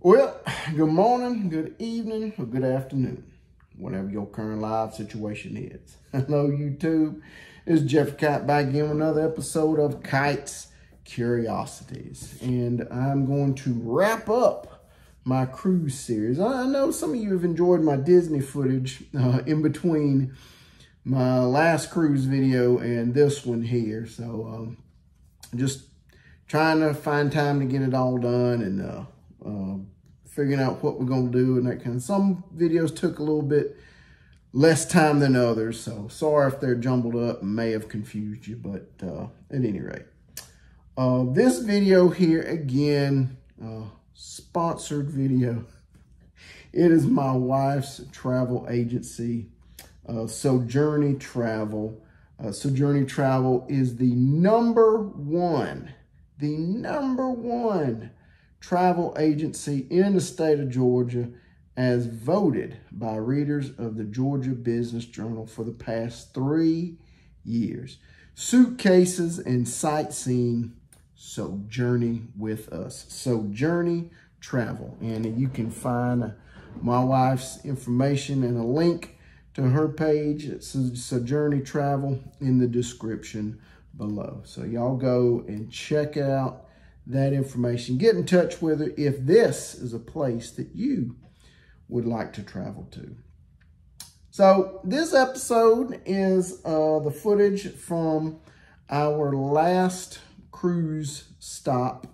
Well, good morning, good evening, or good afternoon, whatever your current live situation is. Hello, YouTube. It's Jeffrey Kite back again with another episode of Kite's Curiosities. And I'm going to wrap up my cruise series. I know some of you have enjoyed my Disney footage in between my last cruise video and this one here. So just trying to find time to get it all done and figuring out what we're going to do and that kind of. Some videos took a little bit less time than others, so sorry if they're jumbled up and may have confused you, but at any rate. This video here, again, sponsored video. It is my wife's travel agency, Sojourney Travel. Sojourney Travel is the number one travel agency in the state of Georgia, as voted by readers of the Georgia Business Journal for the past 3 years. Suitcases and sightseeing, Sojourney with us. Sojourney Travel. And you can find my wife's information and a link to her page at Sojourney Travel in the description below. So y'all go and check out that information. Get in touch with her if this is a place that you would like to travel to. So this episode is the footage from our last cruise stop.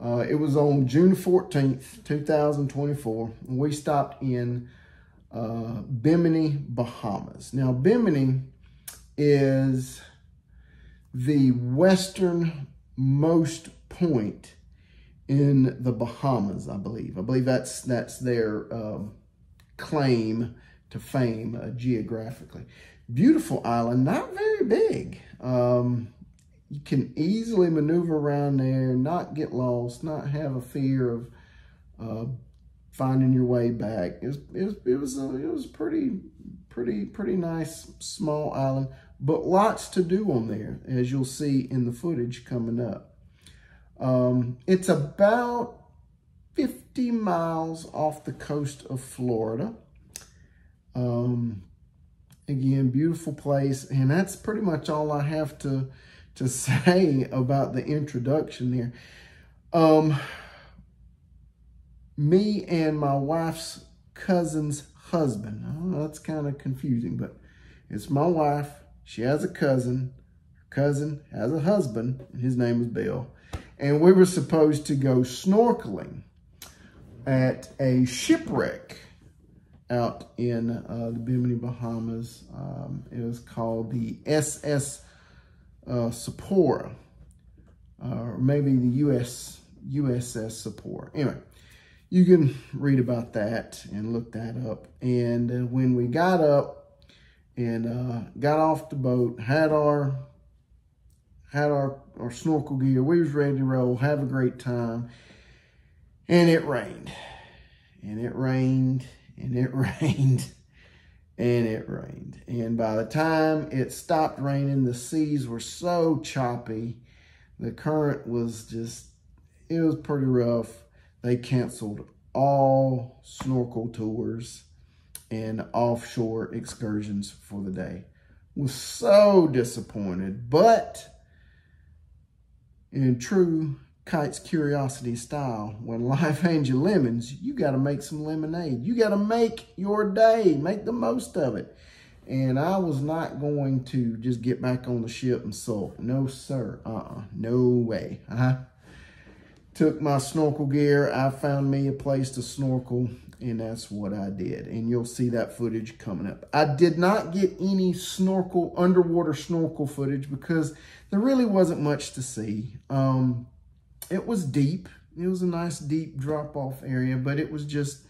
It was on June 14th, 2024. And we stopped in Bimini, Bahamas. Now, Bimini is the westernmost point in the Bahamas, I believe. I believe that's their claim to fame geographically. Beautiful island, not very big. You can easily maneuver around there, not get lost, not have a fear of finding your way back. It was a pretty nice small island, but lots to do on there, as you'll see in the footage coming up. It's about 50 miles off the coast of Florida. Again, beautiful place. And that's pretty much all I have to say about the introduction there. Me and my wife's cousin's husband. I don't know, that's kind of confusing, but it's my wife. She has a cousin. Her cousin has a husband, and his name is Bill. And we were supposed to go snorkeling at a shipwreck out in the Bimini, Bahamas. It was called the SS Sephora, or maybe the USS Sephora. Anyway, you can read about that and look that up. And when we got up and got off the boat, had our snorkel gear, we was ready to roll, have a great time, and it rained, and it rained, and it rained, and it rained. And by the time it stopped raining, the seas were so choppy, the current was just, it was pretty rough. They canceled all snorkel tours and offshore excursions for the day. Was so disappointed, but in true Kite's Curiosity style, when life hands you lemons, you got to make some lemonade. You got to make your day, make the most of it. And I was not going to just get back on the ship and sulk. No, sir. No way. Took my snorkel gear. I found me a place to snorkel, and that's what I did. And you'll see that footage coming up. I did not get any underwater snorkel footage because there really wasn't much to see. It was deep. It was a nice deep drop-off area, but it was just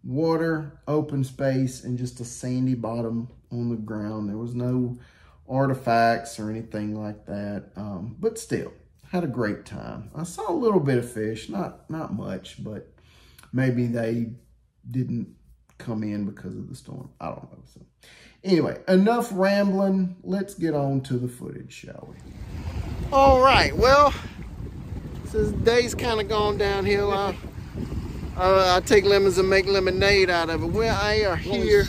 water, open space, and just a sandy bottom on the ground. There was no artifacts or anything like that, but still, had a great time. I saw a little bit of fish, not much, but maybe they didn't come in because of the storm. I don't know. So anyway, enough rambling. Let's get on to the footage, shall we? All right, well, since the day's kind of gone downhill, I take lemons and make lemonade out of it. Well, I are here.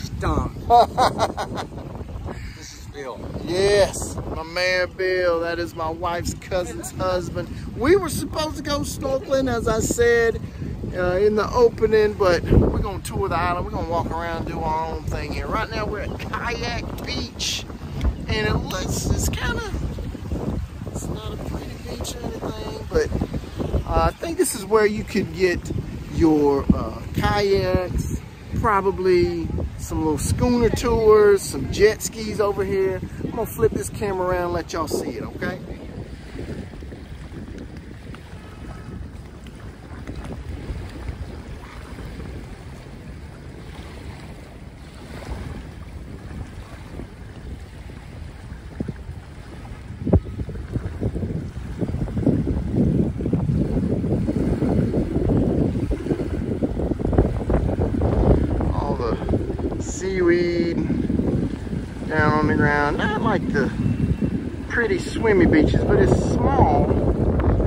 This is Bill. Yes, my man Bill. That is my wife's cousin's husband. We were supposed to go snorkeling, as I said in the opening, but we're gonna tour the island. We're gonna walk around and do our own thing here. Right now we're at Kayak Beach, and it looks, it's not a pretty beach or anything, but I think this is where you could get your kayaks, probably some little schooner tours, some jet skis over here. I'm gonna flip this camera around and let y'all see it, okay? Seaweed down on the ground, not like the pretty swimmy beaches, but it's small.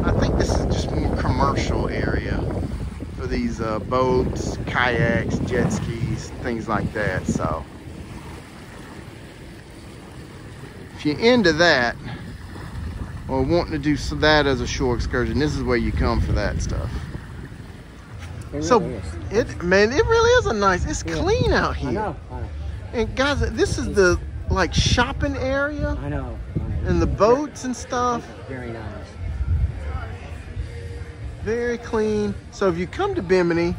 I think this is just more commercial area for these boats, kayaks, jet skis, things like that. So if you're into that or wanting to do that as a shore excursion, this is where you come for that stuff. So man, it really is a nice, it's clean out here. I know. And guys, this is the like shopping area. I know. And the boats and stuff. Very nice. Very clean. So if you come to Bimini,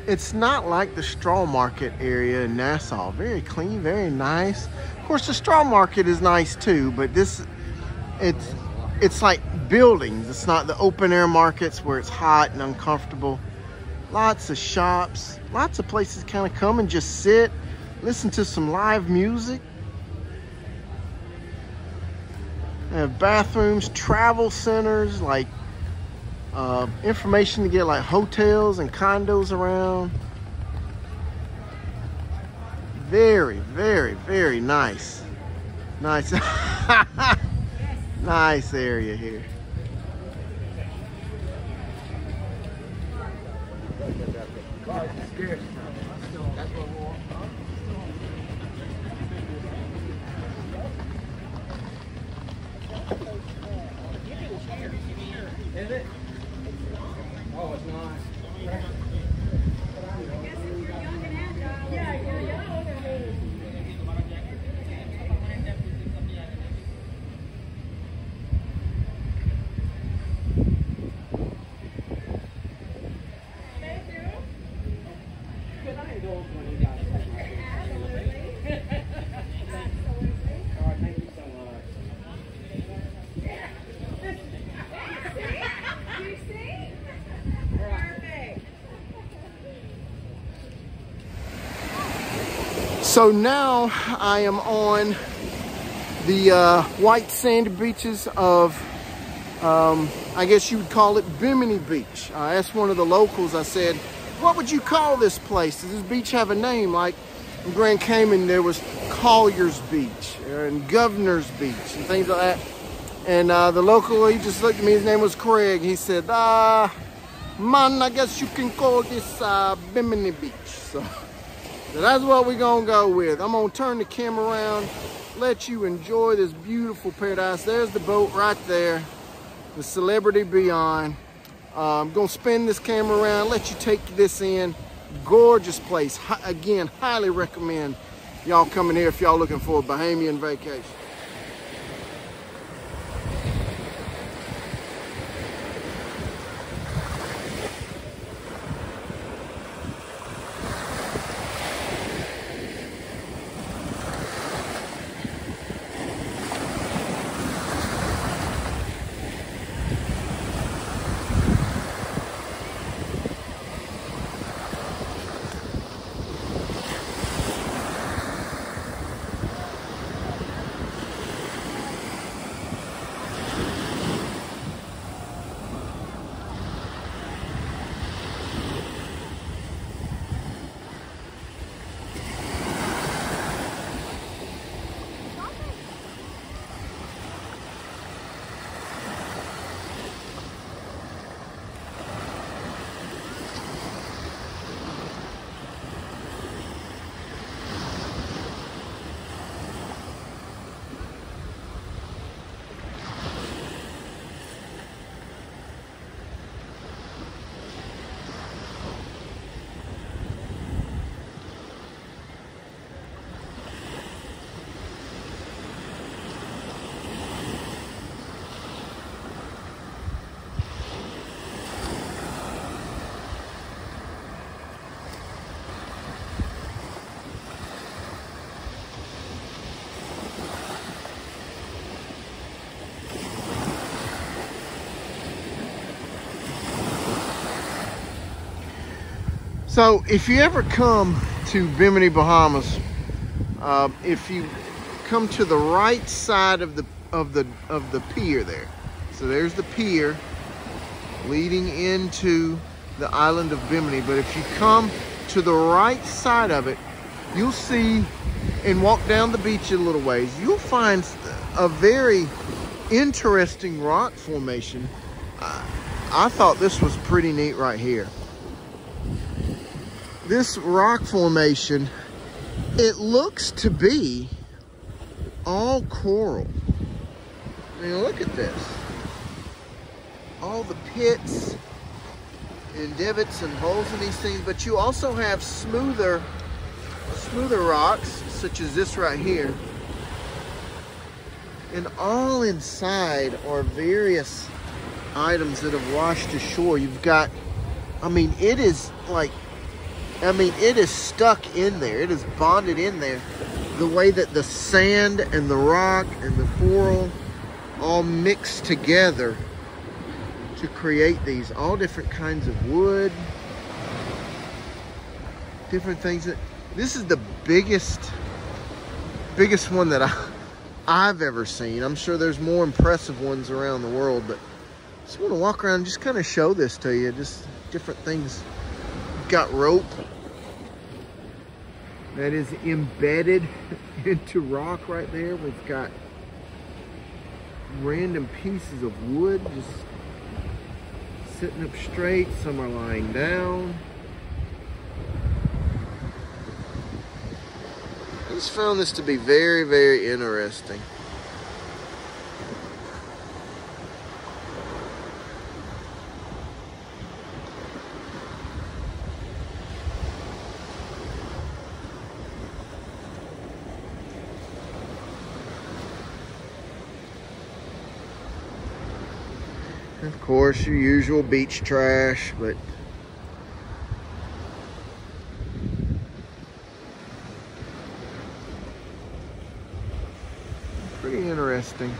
it's not like the straw market area in Nassau. Very clean, very nice. Of course, the straw market is nice too, but this, it's like buildings. It's not the open air markets where it's hot and uncomfortable. Lots of shops, lots of places to kind of come and just sit, listen to some live music. They have bathrooms, travel centers, like information to get like hotels and condos around. Very, very, very nice. Nice, nice area here. Is it? Oh, it's not. So now I am on the white sandy beaches of, I guess you would call it Bimini Beach. I asked one of the locals, I said, what would you call this place? Does this beach have a name? Like in Grand Cayman, there was Collier's Beach and Governor's Beach and things like that. And the local, he just looked at me, his name was Craig. He said, man, I guess you can call this Bimini Beach. So that's what we're gonna go with. I'm gonna turn the camera around, let you enjoy this beautiful paradise. There's the boat right there, the Celebrity Beyond. I'm gonna spin this camera around, let you take this in. Gorgeous place. Again, highly recommend y'all coming here if y'all looking for a Bahamian vacation. So if you ever come to Bimini, Bahamas, if you come to the right side of the pier there, so there's the pier leading into the island of Bimini. But if you come to the right side of it, you'll see, and walk down the beach a little ways, you'll find a very interesting rock formation. I thought this was pretty neat right here. This rock formation, it looks to be all coral. I mean, look at this. All the pits and divots and holes in these things, but you also have smoother rocks, such as this right here. And all inside are various items that have washed ashore. You've got, I mean, it is like, it is stuck in there. It is bonded in there. The way that the sand and the rock and the coral all mix together to create these, all different kinds of wood, different things. This is the biggest one that I've ever seen. I'm sure there's more impressive ones around the world, but I just want to walk around and just kind of show this to you, just different things. We've got rope that is embedded into rock right there. We've got random pieces of wood just sitting up straight. Some are lying down. I just found this to be very, very interesting. Of course, your usual beach trash, but pretty interesting.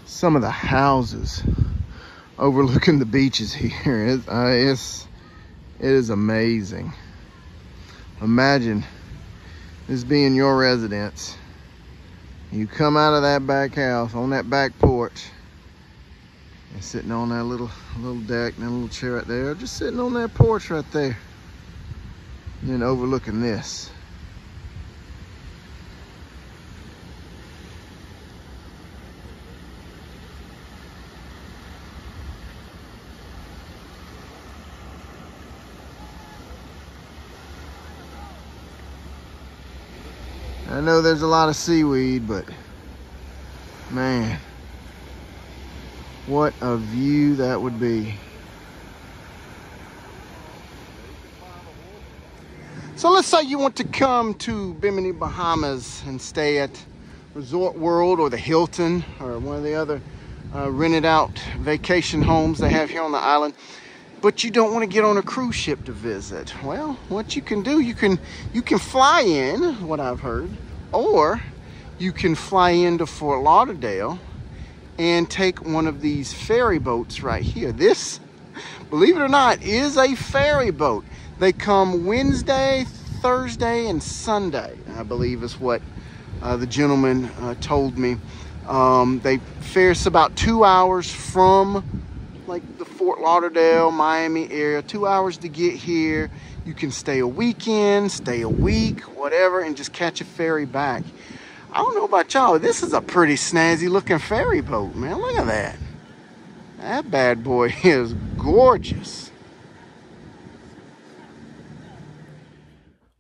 Some of the houses overlooking the beaches here, it is amazing. Imagine this being your residence. You come out of that back house on that back porch and sitting on that little deck and that little chair right there, just sitting on that porch right there, and then overlooking this. I know there's a lot of seaweed, but man, what a view that would be. So let's say you want to come to Bimini, Bahamas and stay at Resort World or the Hilton or one of the other rented out vacation homes they have here on the island, but you don't want to get on a cruise ship to visit. Well, what you can do, you can fly in, what I've heard, or you can fly into Fort Lauderdale and take one of these ferry boats right here. This, believe it or not, is a ferry boat. They come Wednesday, Thursday, and Sunday, I believe is what the gentleman told me. They fare us about 2 hours from like the Fort Lauderdale, Miami area, 2 hours to get here. You can stay a weekend, stay a week, whatever, and just catch a ferry back. I don't know about y'all, this is a pretty snazzy looking ferry boat, man. Look at that. That bad boy is gorgeous.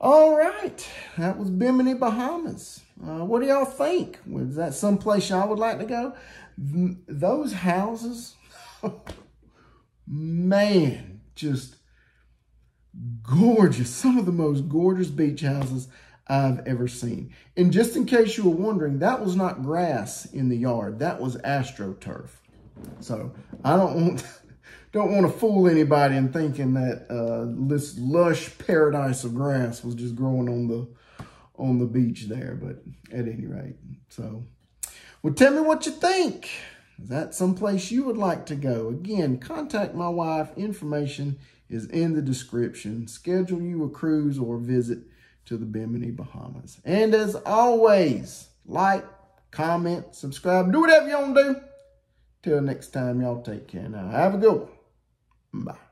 All right, that was Bimini, Bahamas. What do y'all think? Was that someplace y'all would like to go? Those houses, man, just gorgeous. Some of the most gorgeous beach houses I've ever seen. And just in case you were wondering, that was not grass in the yard. That was AstroTurf. So I don't want to fool anybody in thinking that this lush paradise of grass was just growing on the beach there. But at any rate, so well, tell me what you think. Is that someplace you would like to go? Again, contact my wife. Information is in the description. Schedule you a cruise or a visit to the Bimini, Bahamas. And as always, like, comment, subscribe, do whatever you want to do. Till next time, y'all take care now. Have a good one. Bye.